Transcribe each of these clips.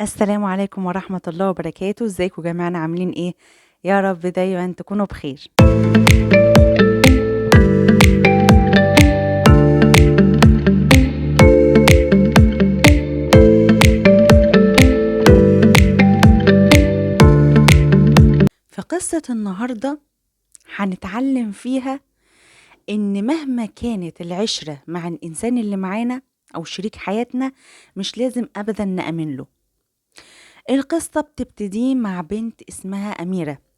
السلام عليكم ورحمة الله وبركاته، ازيكم جماعة عاملين ايه؟ يا رب دايما تكونوا بخير. في قصة النهاردة هنتعلم فيها ان مهما كانت العشرة مع الانسان اللي معانا او شريك حياتنا مش لازم ابدا نأمن له. القصة بتبتدي مع بنت اسمها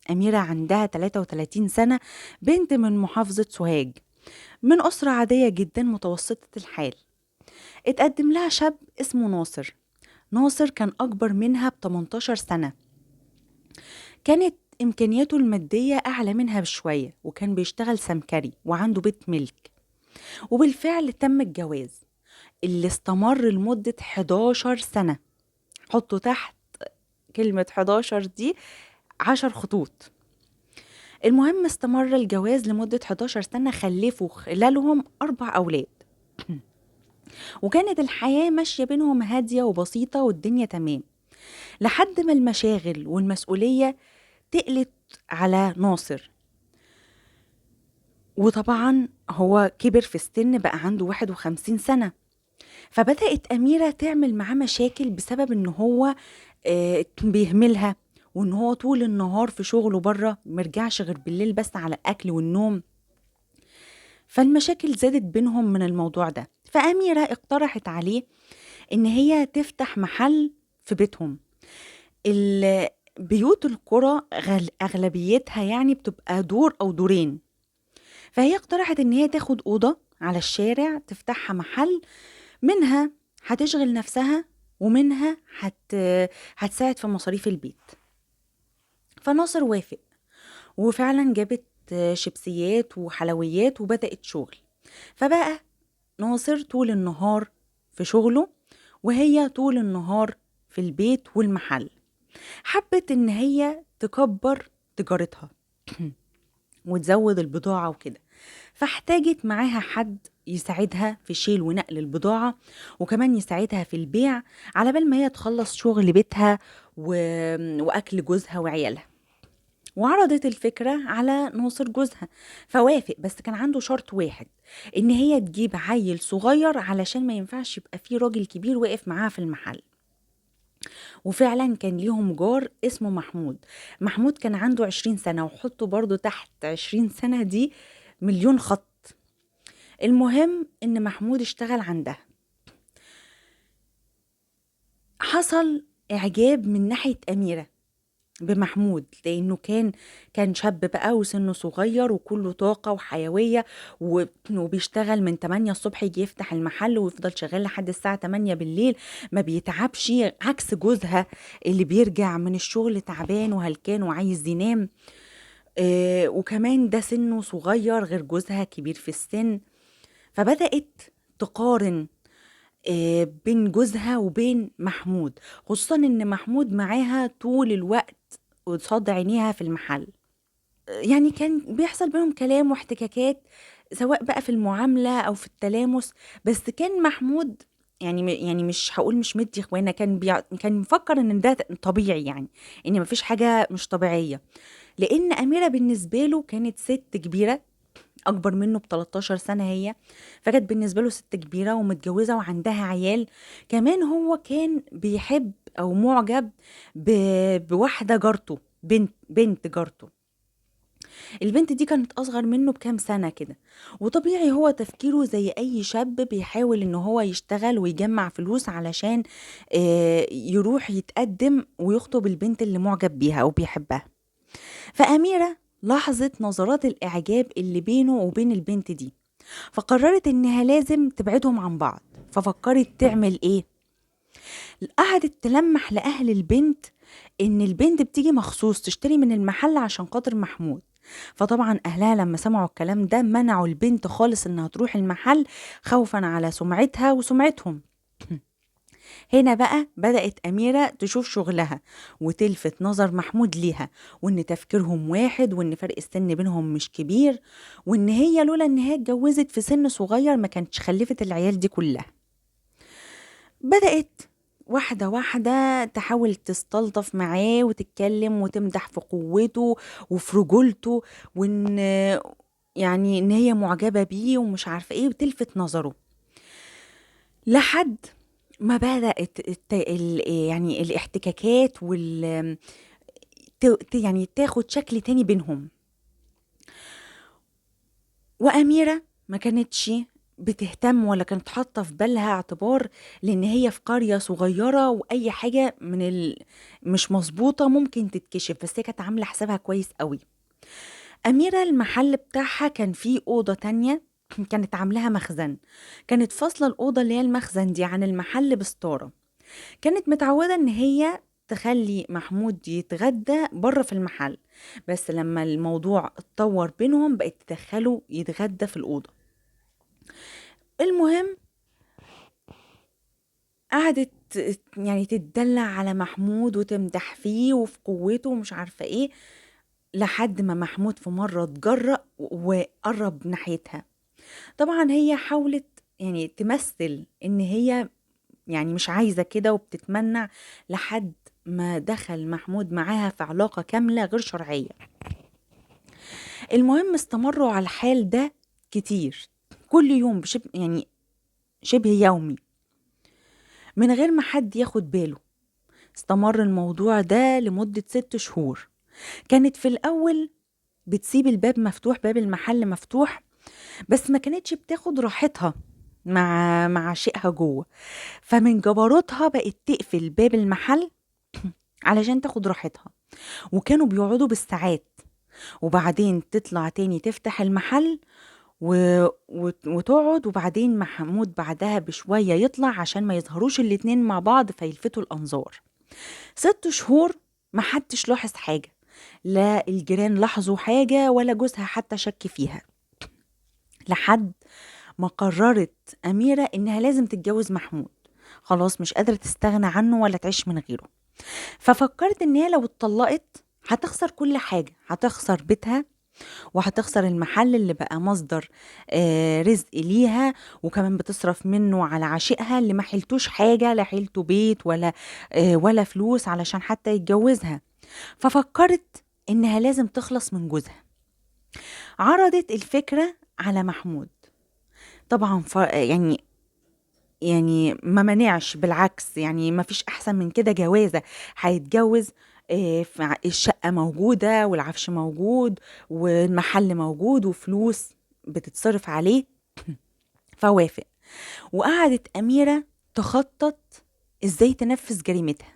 أميرة عندها 33 سنة، بنت من محافظة سوهاج، من أسرة عادية جدا متوسطة الحال. اتقدم لها شاب اسمه ناصر كان أكبر منها ب18 سنة. كانت إمكانياته المادية أعلى منها بشوية، وكان بيشتغل سمكري وعنده بيت ملك. وبالفعل تم الجواز اللي استمر لمدة 11 سنة. حطوا تحت كلمة 11 دي 10 خطوط. المهم استمر الجواز لمدة 11 سنة، خلفوا خلالهم 4 أولاد. وكانت الحياة ماشية بينهم هادية وبسيطة والدنيا تمام، لحد ما المشاغل والمسؤولية تقلت على ناصر. وطبعا هو كبر في السن، بقى عنده 51 سنة. فبدأت أميرة تعمل معاه مشاكل بسبب إن هو بيهملها، وإن هو طول النهار في شغله بره، مرجعش غير بالليل بس على الأكل والنوم. فالمشاكل زادت بينهم من الموضوع ده. فأميرة اقترحت عليه إن هي تفتح محل في بيتهم. بيوت القرى أغلبيتها يعني بتبقى دور أو دورين. فهي اقترحت إن هي تاخد أوضة على الشارع تفتحها محل، منها هتشغل نفسها ومنها هتساعد في مصاريف البيت. فناصر وافق، وفعلا جابت شيبسيات وحلويات وبدأت شغل. فبقى ناصر طول النهار في شغله، وهي طول النهار في البيت والمحل. حبت ان هي تكبر تجارتها وتزود البضاعة وكده، فاحتاجت معاها حد يساعدها في شيل ونقل البضاعة، وكمان يساعدها في البيع على بال ما هي تخلص شغل بيتها وأكل جوزها وعيالها. وعرضت الفكرة على ناصر جوزها، فوافق، بس كان عنده شرط واحد، ان هي تجيب عيل صغير علشان ما ينفعش يبقى فيه راجل كبير واقف معاها في المحل. وفعلا كان ليهم جار اسمه محمود كان عنده 20 سنة، وحطوا برضو تحت 20 سنة دي مليون خط. المهم ان محمود اشتغل عندها. حصل اعجاب من ناحية أميرة بمحمود، لانه كان شاب بقى وسنه صغير وكله طاقة وحيوية، وبيشتغل من 8 الصبح، يجي يفتح المحل ويفضل شغال لحد الساعة 8 بالليل، ما بيتعبش، عكس جوزها اللي بيرجع من الشغل تعبان وهلكان وعايز ينام. وكمان ده سنه صغير غير جوزها كبير في السن. فبدأت تقارن بين جوزها وبين محمود، خصوصا ان محمود معاها طول الوقت قصاد عينيها في المحل. يعني كان بيحصل بينهم كلام واحتكاكات، سواء بقى في المعاملة او في التلامس. بس كان محمود يعني مش هقول مش مدي اخوانا، كان مفكر ان ده طبيعي، يعني ان مفيش حاجة مش طبيعية. لان اميرة بالنسبة له كانت ست كبيرة، اكبر منه ب13 سنة هي، فكانت بالنسبة له ست كبيرة ومتجوزة وعندها عيال. كمان هو كان بيحب او معجب بواحدة جارته، بنت جارته. البنت دي كانت اصغر منه بكام سنة كده. وطبيعي هو تفكيره زي اي شاب بيحاول ان هو يشتغل ويجمع فلوس علشان يروح يتقدم ويخطب البنت اللي معجب بيها او بيحبها. فأميرة لاحظت نظرات الإعجاب اللي بينه وبين البنت دي، فقررت إنها لازم تبعدهم عن بعض. ففكرت تعمل إيه؟ قعدت تلمح لأهل البنت إن البنت بتيجي مخصوص تشتري من المحل عشان خاطر محمود. فطبعا أهلها لما سمعوا الكلام ده منعوا البنت خالص إنها تروح المحل، خوفا على سمعتها وسمعتهم. هنا بقى بدأت أميرة تشوف شغلها وتلفت نظر محمود ليها، وإن تفكيرهم واحد، وإن فرق السن بينهم مش كبير، وإن هي لولا إن هي اتجوزت في سن صغير ما كانتش خلفت العيال دي كلها. بدأت واحدة واحدة تحاول تستلطف معاه وتتكلم وتمدح في قوته وفي رجولته، وإن يعني إن هي معجبة بيه ومش عارفة إيه، وتلفت نظره لحد ما بدأت يعني الاحتكاكات يعني تاخد شكل تاني بينهم. وأميرة ما كانتش بتهتم ولا كانت حاطة في بالها اعتبار، لأن هي في قرية صغيرة وأي حاجة مش مظبوطة ممكن تتكشف، بس هي كانت عاملة حسابها كويس قوي. أميرة المحل بتاعها كان فيه أوضة تانية كانت عاملاها مخزن، كانت فاصلة الأوضة اللي هي المخزن دي عن المحل بستارة. كانت متعودة إن هي تخلي محمود يتغدى بره في المحل، بس لما الموضوع اتطور بينهم بقت تدخله يتغدى في الأوضة. المهم قعدت يعني تتدلع على محمود وتمدح فيه وفي قوته ومش عارفة ايه، لحد ما محمود في مرة اتجرأ وقرب ناحيتها. طبعا هي حاولت يعني تمثل ان هي يعني مش عايزة كده وبتتمنع، لحد ما دخل محمود معاها في علاقة كاملة غير شرعية. المهم استمروا على الحال ده كتير، كل يوم يعني شبه يومي من غير ما حد ياخد باله. استمر الموضوع ده لمدة 6 شهور. كانت في الأول بتسيب الباب مفتوح، باب المحل مفتوح، بس ما كانتش بتاخد راحتها مع شيئها جوه، فمن جبروتها بقت تقفل باب المحل علشان تاخد راحتها. وكانوا بيقعدوا بالساعات، وبعدين تطلع تاني تفتح المحل وتقعد، وبعدين محمود بعدها بشوية يطلع عشان ما يظهروش الاتنين مع بعض فيلفتوا الأنظار. 6 شهور محدش لاحظ حاجة، لا الجيران لاحظوا حاجة ولا جوزها حتى شك فيها، لحد ما قررت أميرة إنها لازم تتجوز محمود، خلاص مش قادرة تستغنى عنه ولا تعيش من غيره. ففكرت إن هي لو اتطلقت هتخسر كل حاجة، هتخسر بيتها وهتخسر المحل اللي بقى مصدر رزق ليها، وكمان بتصرف منه على عشيقها اللي ما حيلتوش حاجة، لا حيلته بيت ولا فلوس علشان حتى يتجوزها. ففكرت إنها لازم تخلص من جوزها. عرضت الفكرة على محمود، طبعا يعني ما منعش، بالعكس يعني ما فيش احسن من كده جوازة، هيتجوز الشقة موجودة والعفش موجود والمحل موجود وفلوس بتتصرف عليه. فوافق، وقعدت أميرة تخطط ازاي تنفذ جريمتها.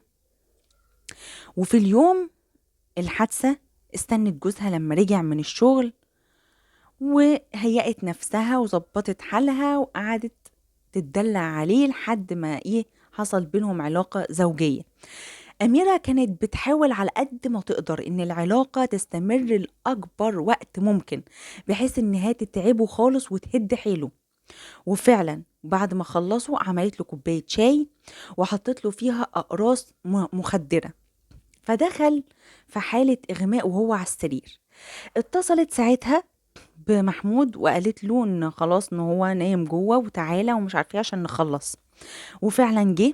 وفي اليوم الحادثة استنت جوزها لما رجع من الشغل، وهيأت نفسها وظبطت حالها وقعدت تتدلع عليه لحد ما حصل بينهم علاقة زوجية. أميرة كانت بتحاول على قد ما تقدر إن العلاقة تستمر لأكبر وقت ممكن، بحيث إنها تتعبه خالص وتهد حيله. وفعلا بعد ما خلصوا عملت له كوباية شاي وحطت له فيها أقراص مخدرة، فدخل في حالة إغماء وهو على السرير. اتصلت ساعتها بمحمود وقالت له ان خلاص ان هو نايم جوه وتعالى ومش عارفه عشان نخلص. وفعلا جه،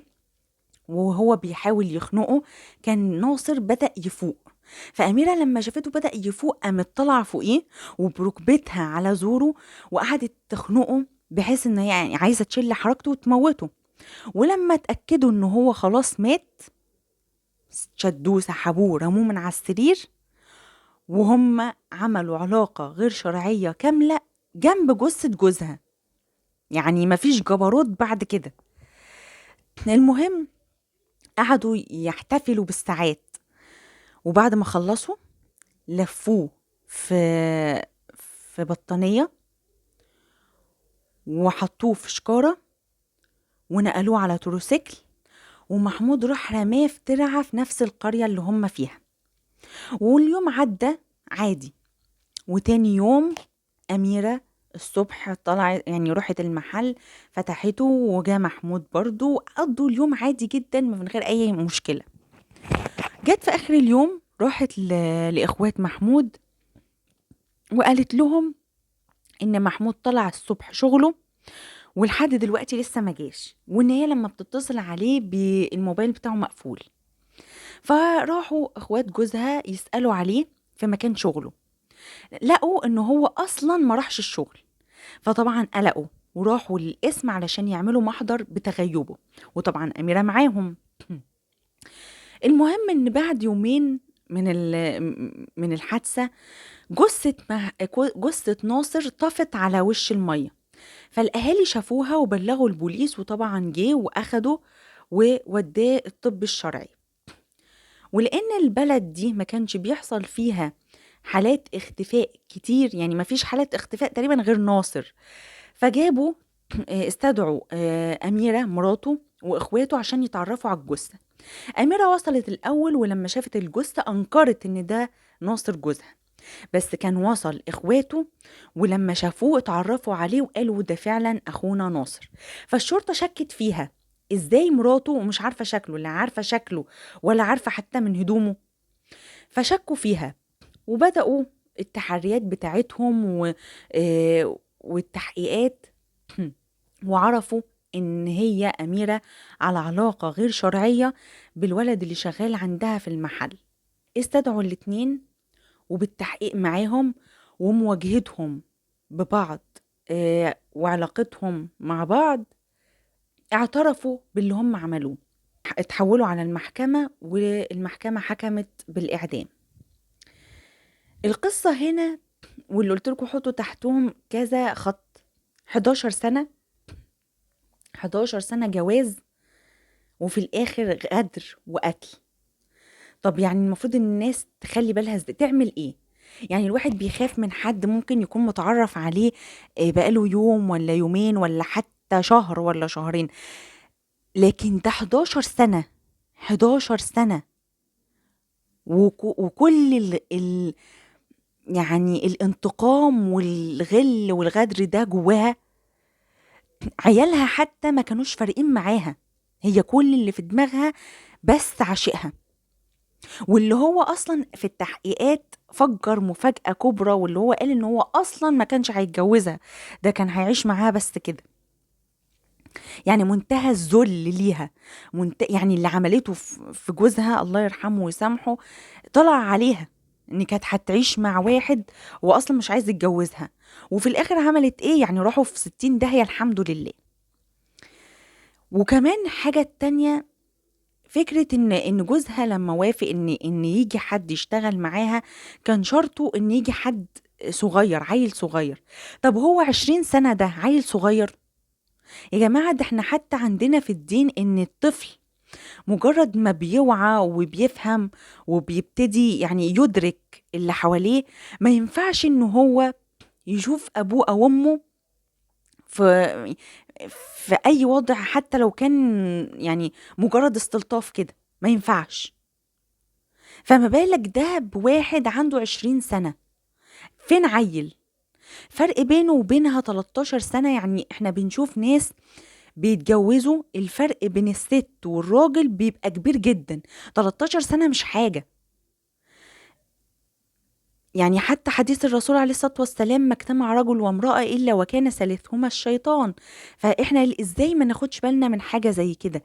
وهو بيحاول يخنقه كان ناصر بدأ يفوق. فأميرة لما شافته بدأ يفوق قامت طالعة فوقيه وبركبتها على زوره وقعدت تخنقه، بحيث ان هي يعني عايزة تشل حركته وتموته. ولما اتأكدوا ان هو خلاص مات، شدوه سحبوه رموه من على السرير، وهم عملوا علاقة غير شرعية كاملة جنب جثة جوزها. يعني مفيش جبروت بعد كده. المهم قعدوا يحتفلوا بالساعات، وبعد ما خلصوا لفوه في بطانية وحطوه في شكارة ونقلوه على تروسيكل، ومحمود راح رماه في ترعة في نفس القرية اللي هم فيها. واليوم عدى عادي. وتاني يوم أميرة الصبح طلع يعني رحت المحل فتحته وجا محمود برضو، قضوا اليوم عادي جدا من غير أي مشكلة. جت في آخر اليوم راحت لإخوات محمود وقالت لهم إن محمود طلع الصبح شغله ولحد دلوقتي لسه ما جاش، وان هي لما بتتصل عليه بالموبايل بتاعه مقفول. فراحوا اخوات جوزها يسألوا عليه في مكان شغله، لقوا انه هو اصلا ما راحش الشغل. فطبعا قلقوا وراحوا للقسم علشان يعملوا محضر بتغيبه، وطبعا أميرة معاهم. المهم ان بعد يومين من الحادثة، جثة ناصر طفت على وش المية. فالأهالي شافوها وبلغوا البوليس، وطبعا جه وأخده ووداه الطب الشرعي. ولأن البلد دي ما كانش بيحصل فيها حالات اختفاء كتير، يعني ما فيش حالات اختفاء تقريبا غير ناصر، فجابوا استدعوا أميرة مراته وإخواته عشان يتعرفوا على الجثة. أميرة وصلت الأول، ولما شافت الجثة أنكرت إن ده ناصر جوزها، بس كان وصل إخواته ولما شافوه اتعرفوا عليه وقالوا ده فعلا أخونا ناصر. فالشرطة شكت فيها، إزاي مراته ومش عارفة شكله، لا عارفة شكله ولا عارفة حتى من هدومه؟ فشكوا فيها وبدأوا التحريات بتاعتهم والتحقيقات وعرفوا إن هي أميرة على علاقة غير شرعية بالولد اللي شغال عندها في المحل. استدعوا الاتنين وبالتحقيق معاهم ومواجهتهم ببعض وعلاقتهم مع بعض، اعترفوا باللي هم عملوه. اتحولوا على المحكمة والمحكمة حكمت بالإعدام. القصة هنا واللي قلت لكم حطوا تحتهم كذا خط: 11 سنة، 11 سنة جواز، وفي الآخر غدر وقتل. طب يعني المفروض ان الناس تخلي بالها ازاي، تعمل ايه؟ يعني الواحد بيخاف من حد ممكن يكون متعرف عليه بقاله يوم ولا يومين ولا حتى شهر ولا شهرين، لكن ده 11 سنة، 11 سنة، وكل يعني الانتقام والغل والغدر ده جواها. عيالها حتى ما كانوش فارقين معاها، هي كل اللي في دماغها بس عشقها. واللي هو اصلا في التحقيقات فجر مفاجأة كبرى، واللي هو قال ان هو اصلا ما كانش هيتجوزها، ده كان هيعيش معاها بس كده. يعني منتهى الذل ليها، يعني اللي عملته في جوزها الله يرحمه ويسامحه، طلع عليها ان كانت هتعيش مع واحد واصلا مش عايز يتجوزها، وفي الاخر عملت ايه؟ يعني راحوا في 60 داهية الحمد لله. وكمان حاجة تانية، فكرة ان جوزها لما وافق ان يجي حد يشتغل معاها، كان شرطه ان يجي حد صغير، عيل صغير. طب هو 20 سنة ده عيل صغير؟ يا جماعة ده احنا حتى عندنا في الدين ان الطفل مجرد ما بيوعى وبيفهم وبيبتدي يعني يدرك اللي حواليه، ما ينفعش ان هو يشوف ابوه او امه في اي وضع، حتى لو كان يعني مجرد استلطاف كده، ما ينفعش. فما بالك ده بواحد عنده 20 سنة؟ فين عيل؟ فرق بينه وبينها 13 سنة. يعني احنا بنشوف ناس بيتجوزوا الفرق بين الست والراجل بيبقى كبير جدا، 13 سنة مش حاجة. يعني حتى حديث الرسول عليه الصلاة والسلام: ما اجتمع رجل وامرأة إلا وكان ثالثهما الشيطان. فإحنا إزاي ما ناخدش بالنا من حاجة زي كده؟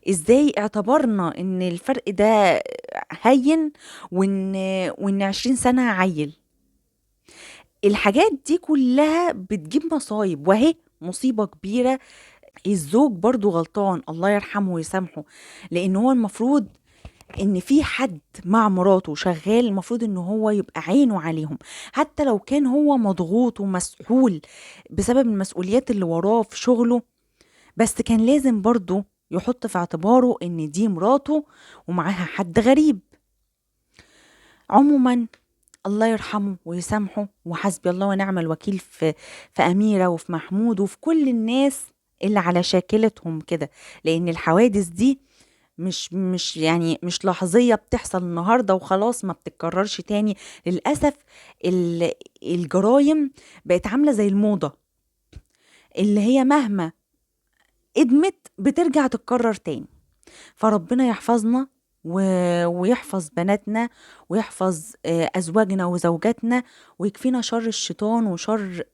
إزاي اعتبرنا إن الفرق ده هين وإن 20 سنة عيل؟ الحاجات دي كلها بتجيب مصايب، وهي مصيبة كبيرة. الزوج برضو غلطان الله يرحمه ويسامحه، لأن هو المفروض ان في حد مع مراته شغال، المفروض ان هو يبقى عينه عليهم، حتى لو كان هو مضغوط ومسحول بسبب المسؤوليات اللي وراه في شغله، بس كان لازم برضو يحط في اعتباره ان دي مراته ومعاها حد غريب. عموما الله يرحمه ويسامحه، وحسبي الله ونعم الوكيل في أميرة وفي محمود وفي كل الناس اللي على شاكلتهم كده، لأن الحوادث دي مش لحظية بتحصل النهاردة وخلاص ما بتتكررش تاني. للأسف الجرايم بقت عاملة زي الموضة، اللي هي مهما ادمت بترجع تتكرر تاني. فربنا يحفظنا ويحفظ بناتنا ويحفظ أزواجنا وزوجاتنا، ويكفينا شر الشيطان وشر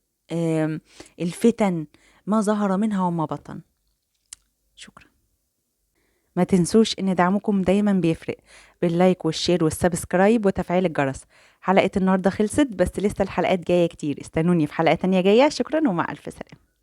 الفتن ما ظهر منها وما بطن. شكرا. ما تنسوش ان دعمكم دايما بيفرق، باللايك والشير والسبسكرايب وتفعيل الجرس. حلقة النهاردة خلصت، بس لسه الحلقات جاية كتير، استنوني في حلقة تانية جاية. شكرا ومع ألف سلامة.